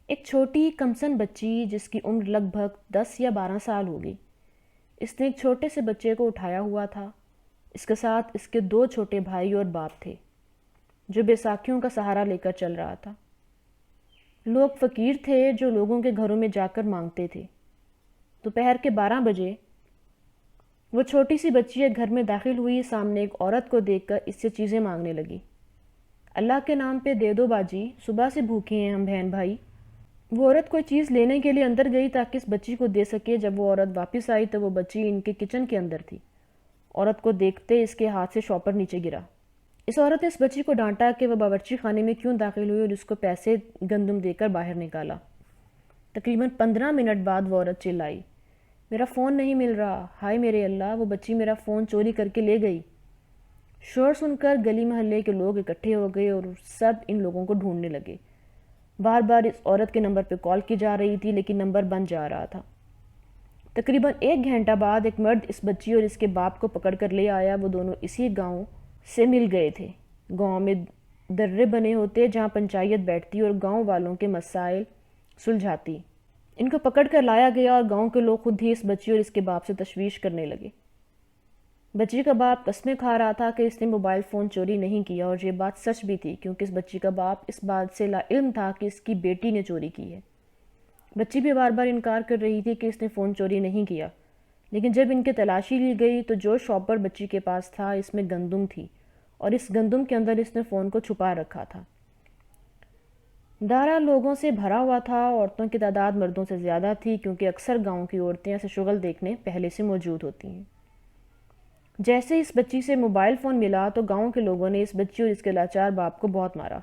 ایک چھوٹی کمسن بچی جس کی عمر لگ بھگ 10 یا 12 سال ہوگی. اس نے ایک چھوٹے سے بچے کو اٹھایا ہوا تھا. اس کے ساتھ اس کے 2 چھوٹے بھائی اور باپ تھے جو بیساکھیوں کا سہارا لے کر چل رہا تھا. لوگ فقیر تھے جو لوگوں کے گھروں میں جا کر مانگتے تھے. دوپہر کے 12 بجے وہ چھوٹی سی بچی ایک گھر میں داخل ہوئی. سامنے ایک عورت کو دیکھ کر اس سے چیزیں مانگنے لگی. اللہ کے نام پہ دے دو باجی، صبح سے بھوکے ہیں ہم بہن بھائی. وہ عورت کوئی چیز لینے کے لیے اندر گئی تاکہ اس بچی کو دے سکے. جب وہ عورت واپس آئی تو وہ بچی ان کے کچن کے اندر تھی. عورت کو دیکھتے اس کے ہاتھ سے شاپر نیچے گرا. اس عورت نے اس بچی کو ڈانٹا کہ وہ باورچی خانے میں کیوں داخل ہوئی اور اس کو پیسے گندم دے کر باہر نکالا. تقریباً 15 منٹ بعد وہ عورت چلائی، میرا فون نہیں مل رہا، ہائے میرے اللہ، وہ بچی میرا فون چوری کر کے لے گئی. شور سن کر گلی محلے کے لوگ اکٹھے ہو گئے اور سب ان لوگوں کو ڈھونڈنے لگے. بار بار اس عورت کے نمبر پہ کال کی جا رہی تھی لیکن نمبر بند جا رہا تھا. تقریباً 1 گھنٹہ بعد ایک مرد اس بچی اور اس کے باپ کو پکڑ کر لے آیا. وہ دونوں اسی گاؤں سے مل گئے تھے. گاؤں میں درے بنے ہوتے جہاں پنچایت بیٹھتی اور گاؤں والوں کے مسائل سلجھاتی. ان کو پکڑ کر لایا گیا اور گاؤں کے لوگ خود ہی اس بچی اور اس کے باپ سے تشویش کرنے لگے. بچی کا باپ قسمیں کھا رہا تھا کہ اس نے موبائل فون چوری نہیں کیا، اور یہ بات سچ بھی تھی کیونکہ اس بچی کا باپ اس بات سے لا علم تھا کہ اس کی بیٹی نے چوری کی ہے. بچی بھی بار بار انکار کر رہی تھی کہ اس نے فون چوری نہیں کیا. لیکن جب ان کی تلاشی لی گئی تو جو شاپر بچی کے پاس تھا اس میں گندم تھی اور اس گندم کے اندر اس نے فون کو چھپا رکھا تھا. دارا لوگوں سے بھرا ہوا تھا. عورتوں کی تعداد مردوں سے زیادہ تھی کیونکہ اکثر گاؤں کی عورتیں ایسے شغل دیکھنے پہلے سے موجود ہوتی ہیں. جیسے اس بچی سے موبائل فون ملا تو گاؤں کے لوگوں نے اس بچی اور اس کے لاچار باپ کو بہت مارا.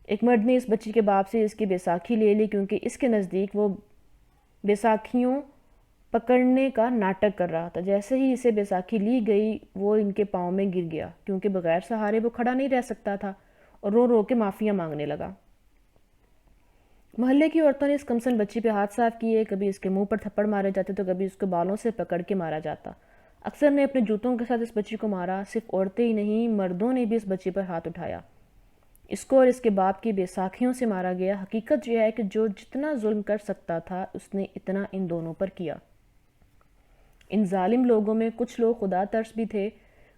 ایک مرد نے اس بچی کے باپ سے اس کی بیساکھی لے لی کیونکہ اس کے نزدیک وہ بیساکھیوں پکڑنے کا ناٹک کر رہا تھا. جیسے ہی اسے بیساکھی لی گئی وہ ان کے پاؤں میں گر گیا کیونکہ بغیر سہارے وہ کھڑا نہیں رہ سکتا تھا اور رو رو کے معافیاں مانگنے لگا. محلے کی عورتوں نے اس کمسن بچی پہ ہاتھ صاف کیے. کبھی اس کے منہ پر تھپڑ مارے جاتے تو کبھی اس کو بالوں سے پکڑ کے مارا جاتا. اکثر نے اپنے جوتوں کے ساتھ اس بچی کو مارا. صرف عورتیں ہی نہیں، مردوں نے بھی اس بچی پر ہاتھ اٹھایا. اس کو اور اس کے باپ کی بیساکھیوں سے مارا گیا. حقیقت یہ ہے کہ جو جتنا ظلم کر سکتا تھا اس نے اتنا ان دونوں پر کیا. ان ظالم لوگوں میں کچھ لوگ خدا ترس بھی تھے.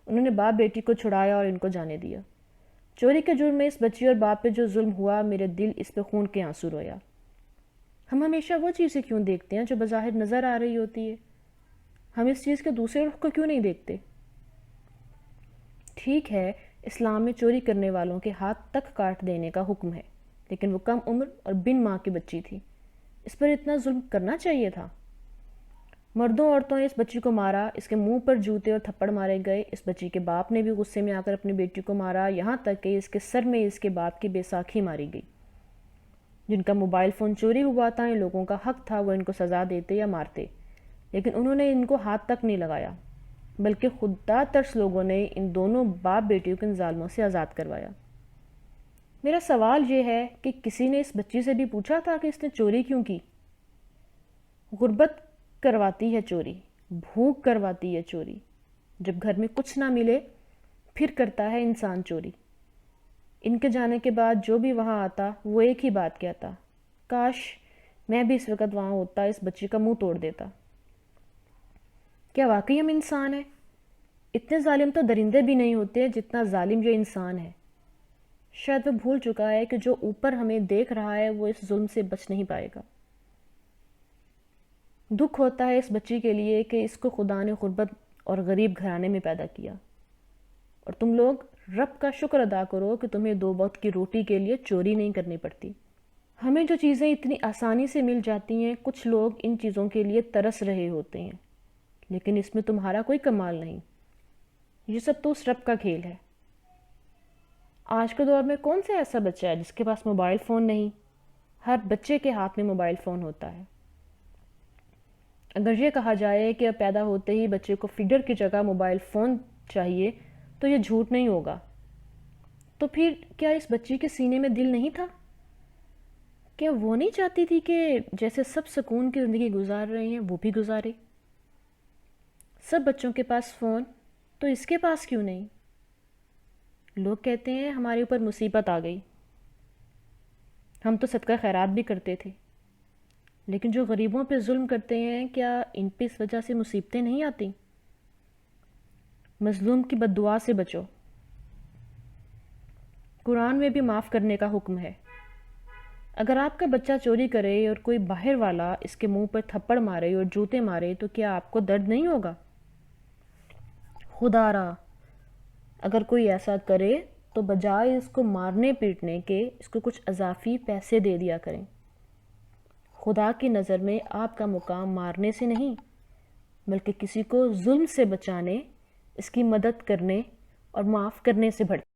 انہوں نے باپ بیٹی کو چھڑایا اور ان کو جانے دیا. چوری کے جرم میں اس بچی اور باپ پہ جو ظلم ہوا، میرے دل اس پہ خون کے آنسو رویا. ہم ہمیشہ وہ چیزیں کیوں دیکھتے ہیں جو بظاہر نظر آ رہی ہوتی ہے؟ ہم اس چیز کے دوسرے رخ کو کیوں نہیں دیکھتے؟ ٹھیک ہے، اسلام میں چوری کرنے والوں کے ہاتھ تک کاٹ دینے کا حکم ہے، لیکن وہ کم عمر اور بن ماں کی بچی تھی. اس پر اتنا ظلم کرنا چاہیے تھا؟ مردوں عورتوں نے اس بچی کو مارا. اس کے منہ پر جوتے اور تھپڑ مارے گئے. اس بچی کے باپ نے بھی غصے میں آ کر اپنی بیٹی کو مارا، یہاں تک کہ اس کے سر میں اس کے باپ کی بیساکھی ماری گئی. جن کا موبائل فون چوری ہوا تھا ان لوگوں کا حق تھا وہ ان کو سزا دیتے یا مارتے، لیکن انہوں نے ان کو ہاتھ تک نہیں لگایا، بلکہ خدا ترس لوگوں نے ان دونوں باپ بیٹیوں کو ان ظالموں سے آزاد کروایا. میرا سوال یہ ہے کہ کسی نے اس بچی سے بھی پوچھا تھا کہ اس نے چوری کیوں کی؟ غربت کرواتی ہے چوری، بھوک کرواتی ہے چوری. جب گھر میں کچھ نہ ملے پھر کرتا ہے انسان چوری. ان کے جانے کے بعد جو بھی وہاں آتا وہ ایک ہی بات کہتا، کاش میں بھی اس وقت وہاں ہوتا، اس بچی کا منہ توڑ دیتا. کیا واقعی ہم انسان ہیں؟ اتنے ظالم تو درندے بھی نہیں ہوتے جتنا ظالم یہ انسان ہے. شاید وہ بھول چکا ہے کہ جو اوپر ہمیں دیکھ رہا ہے وہ اس ظلم سے بچ نہیں پائے گا. دکھ ہوتا ہے اس بچی کے لیے کہ اس کو خدا نے غربت اور غریب گھرانے میں پیدا کیا، اور تم لوگ رب کا شکر ادا کرو کہ تمہیں 2 وقت کی روٹی کے لیے چوری نہیں کرنی پڑتی. ہمیں جو چیزیں اتنی آسانی سے مل جاتی ہیں کچھ لوگ ان چیزوں کے لیے ترس رہے ہوتے ہیں، لیکن اس میں تمہارا کوئی کمال نہیں. یہ سب تو اس رب کا کھیل ہے. آج کے دور میں کون سا ایسا بچہ ہے جس کے پاس موبائل فون نہیں؟ ہر بچے کے ہاتھ میں موبائل فون ہوتا ہے. اگر یہ کہا جائے کہ اب پیدا ہوتے ہی بچے کو فیڈر کی جگہ موبائل فون چاہیے تو یہ جھوٹ نہیں ہوگا. تو پھر کیا اس بچی کے سینے میں دل نہیں تھا؟ کیا وہ نہیں چاہتی تھی کہ جیسے سب سکون کی زندگی گزار رہے ہیں وہ بھی گزارے؟ سب بچوں کے پاس فون، تو اس کے پاس کیوں نہیں؟ لوگ کہتے ہیں ہمارے اوپر مصیبت آ گئی. ہم تو صدقہ خیرات بھی کرتے تھے، لیکن جو غریبوں پہ ظلم کرتے ہیں کیا ان پہ اس وجہ سے مصیبتیں نہیں آتی؟ مظلوم کی بد دعا سے بچو۔ قرآن میں بھی معاف کرنے کا حکم ہے۔ اگر آپ کا بچہ چوری کرے اور کوئی باہر والا اس کے منہ پر تھپڑ مارے اور جوتے مارے تو کیا آپ کو درد نہیں ہوگا؟ خدا را، اگر کوئی ایسا کرے تو بجائے اس کو مارنے پیٹنے کے اس کو کچھ اضافی پیسے دے دیا کریں۔ خدا کی نظر میں آپ کا مقام مارنے سے نہیں بلکہ کسی کو ظلم سے بچانے، اس کی مدد کرنے اور معاف کرنے سے بڑھتا ہے۔